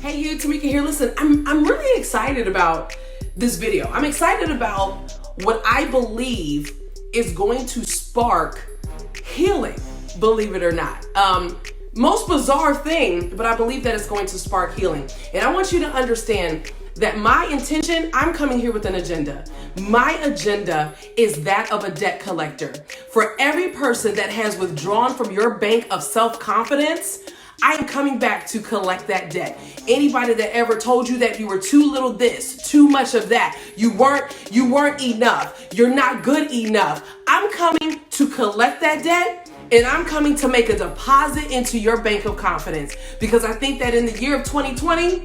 Hey you, Tamika here. Listen, I'm really excited about this video. I'm excited about what I believe is going to spark healing, believe it or not. Most bizarre thing, but I believe that it's going to spark healing. And I want you to understand that my intention, I'm coming here with an agenda. My agenda is that of a debt collector. For every person that has withdrawn from your bank of self-confidence, I am coming back to collect that debt. Anybody that ever told you that you were too little this, too much of that, you weren't enough, you're not good enough, I'm coming to collect that debt, and I'm coming to make a deposit into your bank of confidence. Because I think that in the year of 2020,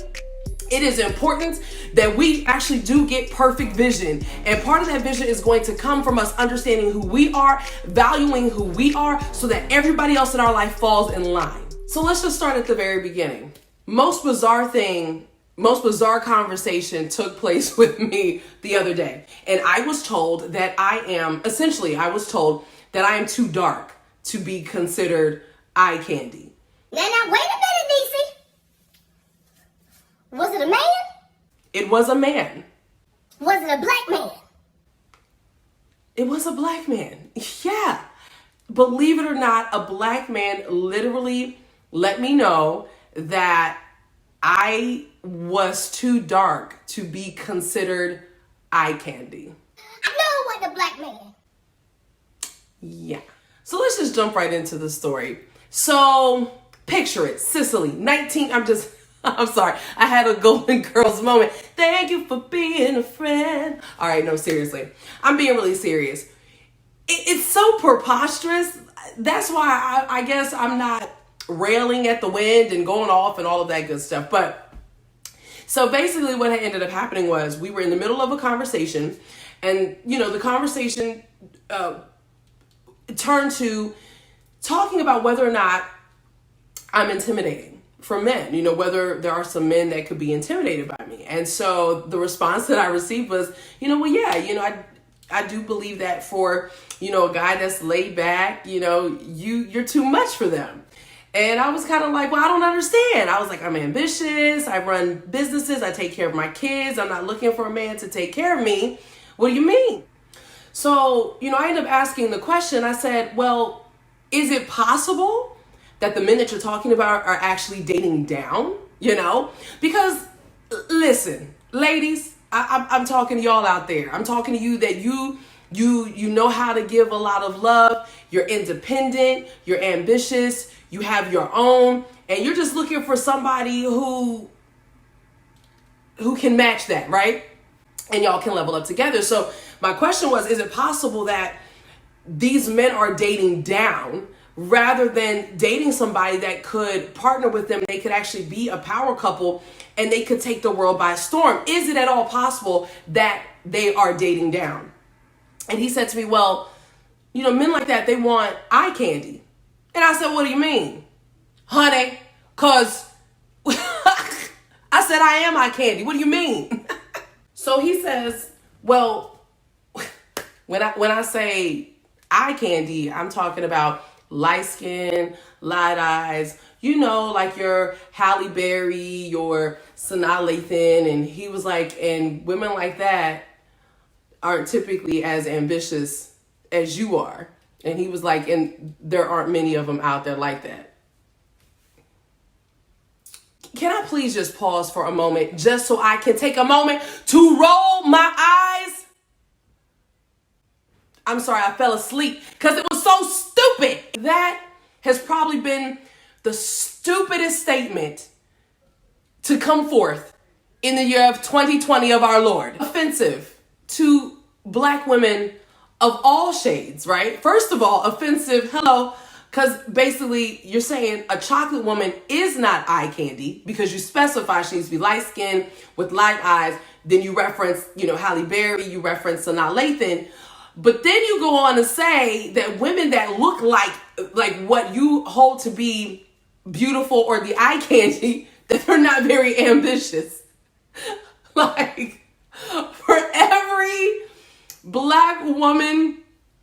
it is important that we actually do get perfect vision. And part of that vision is going to come from us understanding who we are, valuing who we are, so that everybody else in our life falls in line. So let's just start at the very beginning. Most bizarre conversation took place with me the other day. And I was told that I am too dark to be considered eye candy. Now, wait a minute, Niecy. Was it a man? It was a man. Was it a black man? It was a black man. Yeah. Believe it or not, a black man literally let me know that I was too dark to be considered eye candy. I know it wasn't a black man. Yeah. So let's just jump right into the story. So picture it, Sicily, I'm sorry. I had a Golden Girls moment. Thank you for being a friend. All right, no, seriously. I'm being really serious. It's so preposterous. That's why I guess I'm not railing at the wind and going off and all of that good stuff. But so basically what had ended up happening was we were in the middle of a conversation, and the conversation turned to talking about whether or not I'm intimidating for men, whether there are some men that could be intimidated by me. And so the response that I received was, I do believe that for, a guy that's laid back, you're too much for them. And I was kind of like, well, I don't understand. I was like, I'm ambitious. I run businesses. I take care of my kids. I'm not looking for a man to take care of me. What do you mean? So, I ended up asking the question. I said, well, is it possible that the men that you're talking about are actually dating down? Because listen, ladies, I'm talking to y'all out there. I'm talking to you that you know how to give a lot of love. You're independent. You're ambitious. You have your own, and you're just looking for somebody who can match that, right? And y'all can level up together. So my question was, is it possible that these men are dating down rather than dating somebody that could partner with them? They could actually be a power couple and they could take the world by storm. Is it at all possible that they are dating down? And he said to me, well, men like that, they want eye candy. And I said, what do you mean? Honey, because I said I am eye candy. What do you mean? So he says, well, when I say eye candy, I'm talking about light skin, light eyes, like your Halle Berry, your Sanaa Lathan. And he was like, and women like that aren't typically as ambitious as you are. And he was like, and there aren't many of them out there like that. Can I please just pause for a moment just so I can take a moment to roll my eyes? I'm sorry, I fell asleep because it was so stupid. That has probably been the stupidest statement to come forth in the year of 2020 of our Lord. Offensive to black women of all shades, right? First of all, offensive, because basically you're saying a chocolate woman is not eye candy because you specify she needs to be light skinned with light eyes. Then you reference, Halle Berry, you reference Sanaa Lathan. But then you go on to say that women that look like what you hold to be beautiful or the eye candy, that they're not very ambitious. Like, for every black woman,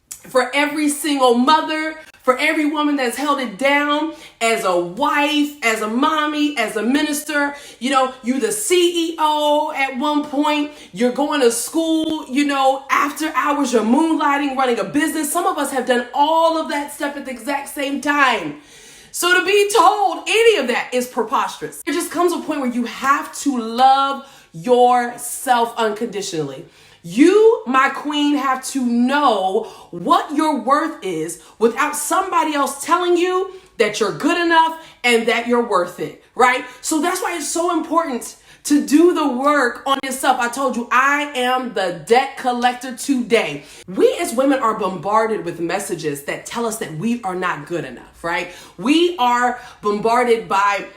for every single mother, for every woman that's held it down as a wife, as a mommy, as a minister. You know, you're the CEO at one point. You're going to school, you know, after hours, you're moonlighting, running a business. Some of us have done all of that stuff at the exact same time. So to be told any of that is preposterous. There just comes a point where you have to love yourself unconditionally. You, my queen, have to know what your worth is without somebody else telling you that you're good enough and that you're worth it, right? So that's why it's so important to do the work on yourself. I told you, I am the debt collector today. We as women are bombarded with messages that tell us that we are not good enough, right? We are bombarded by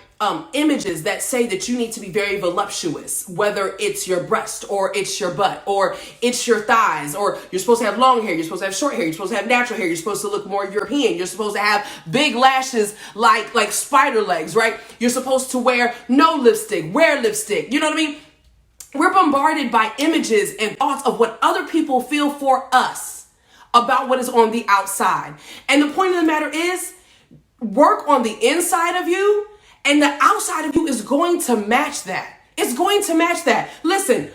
images that say that you need to be very voluptuous, whether it's your breast or it's your butt or it's your thighs, or you're supposed to have long hair, you're supposed to have short hair, you're supposed to have natural hair, you're supposed to look more European, you're supposed to have big lashes like spider legs, right? You're supposed to wear no lipstick, wear lipstick, you know what I mean? We're bombarded by images and thoughts of what other people feel for us about what is on the outside. And the point of the matter is, work on the inside of you, and the outside of you is going to match that. It's going to match that. Listen,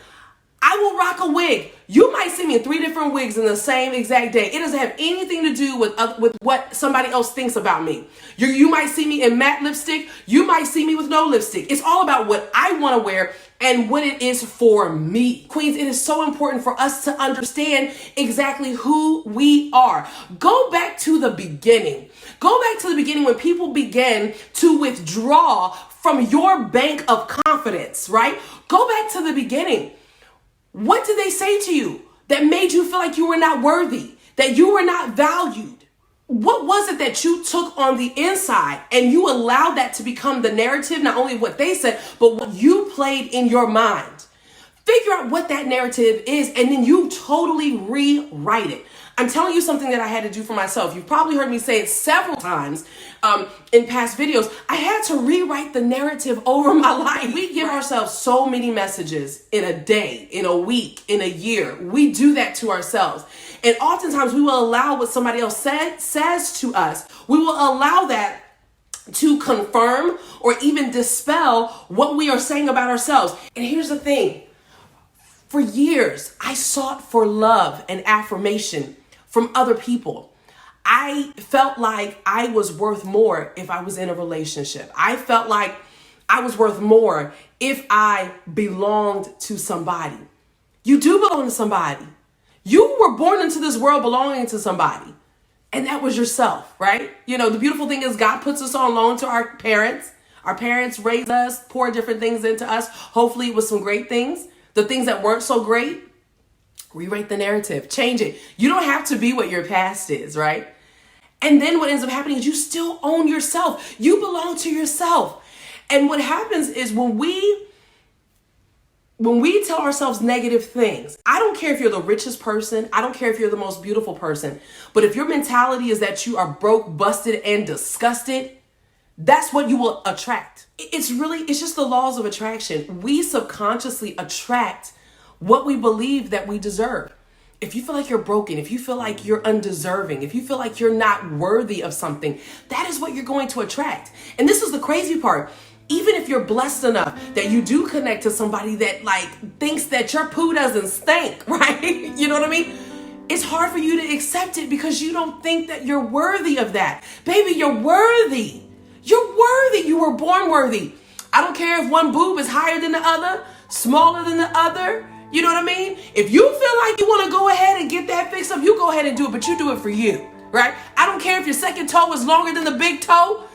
I will rock a wig. You might see me in 3 different wigs in the same exact day. It doesn't have anything to do with what somebody else thinks about me. You might see me in matte lipstick. You might see me with no lipstick. It's all about what I want to wear and what it is for me. Queens, it is so important for us to understand exactly who we are. Go back to the beginning. Go back to the beginning when people began to withdraw from your bank of confidence, right? Go back to the beginning. What did they say to you that made you feel like you were not worthy, that you were not valued? What was it that you took on the inside and you allowed that to become the narrative, not only what they said, but what you played in your mind? Figure out what that narrative is, and then you totally rewrite it. I'm telling you something that I had to do for myself. You've probably heard me say it several times in past videos. I had to rewrite the narrative over my life. We give ourselves so many messages in a day, in a week, in a year. We do that to ourselves. And oftentimes we will allow what somebody else says to us. We will allow that to confirm or even dispel what we are saying about ourselves. And here's the thing. For years, I sought for love and affirmation from other people. I felt like I was worth more if I was in a relationship. I felt like I was worth more if I belonged to somebody. You do belong to somebody. You were born into this world belonging to somebody. And that was yourself, right? You know, the beautiful thing is God puts us on loan to our parents. Our parents raised us, poured different things into us. Hopefully it was some great things. The things that weren't so great, rewrite the narrative, change it. You don't have to be what your past is, right? And then what ends up happening is you still own yourself. You belong to yourself. And what happens is when we tell ourselves negative things, I don't care if you're the richest person, I don't care if you're the most beautiful person, but if your mentality is that you are broke, busted, and disgusted, that's what you will attract. It's just the laws of attraction. We subconsciously attract what we believe that we deserve. If you feel like you're broken, if you feel like you're undeserving, if you feel like you're not worthy of something, that is what you're going to attract. And this is the crazy part. Even if you're blessed enough that you do connect to somebody that thinks that your poo doesn't stink, right? You know what I mean? It's hard for you to accept it because you don't think that you're worthy of that. Baby, you're worthy. You're worthy. You were born worthy. I don't care if one boob is higher than the other, smaller than the other. You know what I mean? If you feel like you want to go ahead and get that fixed up, you go ahead and do it, but you do it for you, right? I don't care if your second toe is longer than the big toe.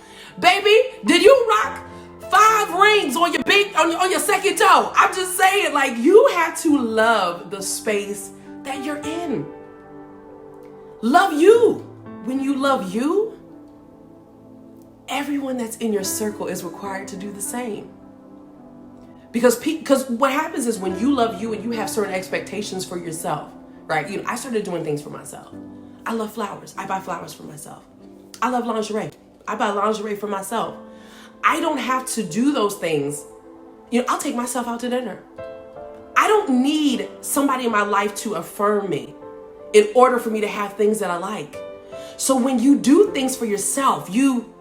Baby, did you rock 5 rings on your second toe? I'm just saying, you have to love the space that you're in. Love you. When you love you, everyone that's in your circle is required to do the same. Because what happens is when you love you and you have certain expectations for yourself, right? I started doing things for myself. I love flowers. I buy flowers for myself. I love lingerie. I buy lingerie for myself. I don't have to do those things. I'll take myself out to dinner. I don't need somebody in my life to affirm me in order for me to have things that I like. So when you do things for yourself, you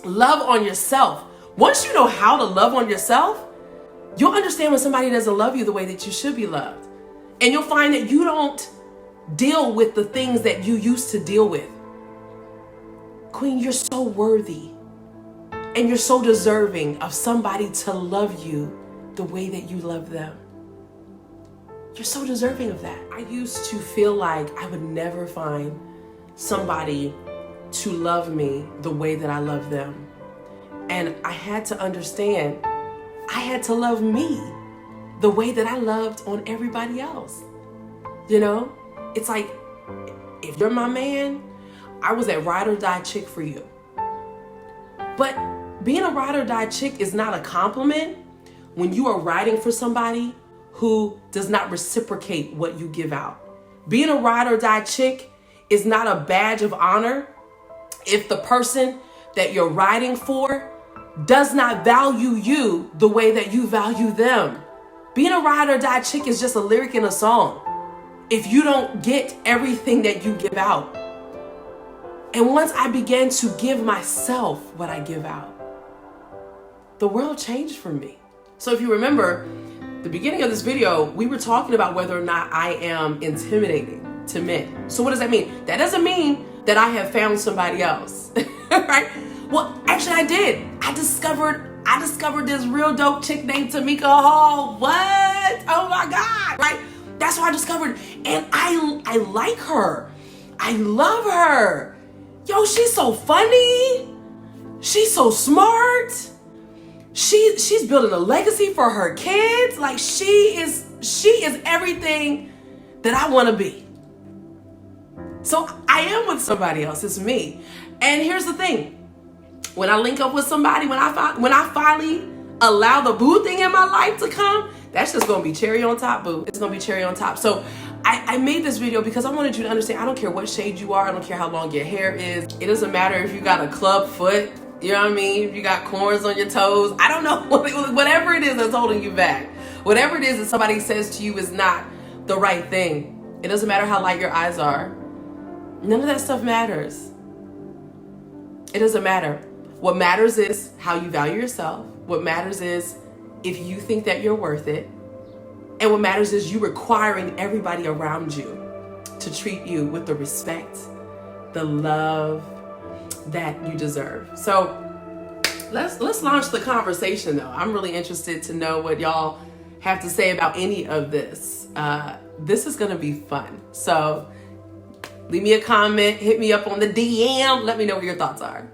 love on yourself. Once you know how to love on yourself, you'll understand when somebody doesn't love you the way that you should be loved. And you'll find that you don't deal with the things that you used to deal with. Queen, you're so worthy. And you're so deserving of somebody to love you the way that you love them. You're so deserving of that. I used to feel like I would never find somebody to love me the way that I love them. And I had to understand, I had to love me the way that I loved on everybody else. You know, it's like, if you're my man, I was that ride or die chick for you. But being a ride or die chick is not a compliment when you are riding for somebody who does not reciprocate what you give out. Being a ride or die chick is not a badge of honor if the person that you're riding for does not value you the way that you value them. Being a ride or die chick is just a lyric in a song if you don't get everything that you give out. And once I began to give myself what I give out, the world changed for me. So if you remember, the beginning of this video, we were talking about whether or not I am intimidating to men. So what does that mean? That doesn't mean that I have found somebody else, right? Well, actually I did. I discovered this real dope chick named Tamika Hall. What? Oh my God, right? That's what I discovered. And I like her. I love her. Yo, she's so funny. She's so smart. She's building a legacy for her kids. Like she is everything that I want to be. So I am with somebody else. It's me. And here's the thing. When I link up with somebody, when I finally allow the boo thing in my life to come, that's just gonna be cherry on top, boo. It's gonna be cherry on top. So I made this video because I wanted you to understand, I don't care what shade you are, I don't care how long your hair is. It doesn't matter if you got a club foot, you know what I mean? If you got corns on your toes, I don't know, whatever it is that's holding you back. Whatever it is that somebody says to you is not the right thing. It doesn't matter how light your eyes are. None of that stuff matters. It doesn't matter. What matters is how you value yourself. What matters is if you think that you're worth it. And what matters is you requiring everybody around you to treat you with the respect, the love that you deserve. So let's launch the conversation though. I'm really interested to know what y'all have to say about any of this. This is gonna be fun. So leave me a comment, hit me up on the DM, let me know what your thoughts are.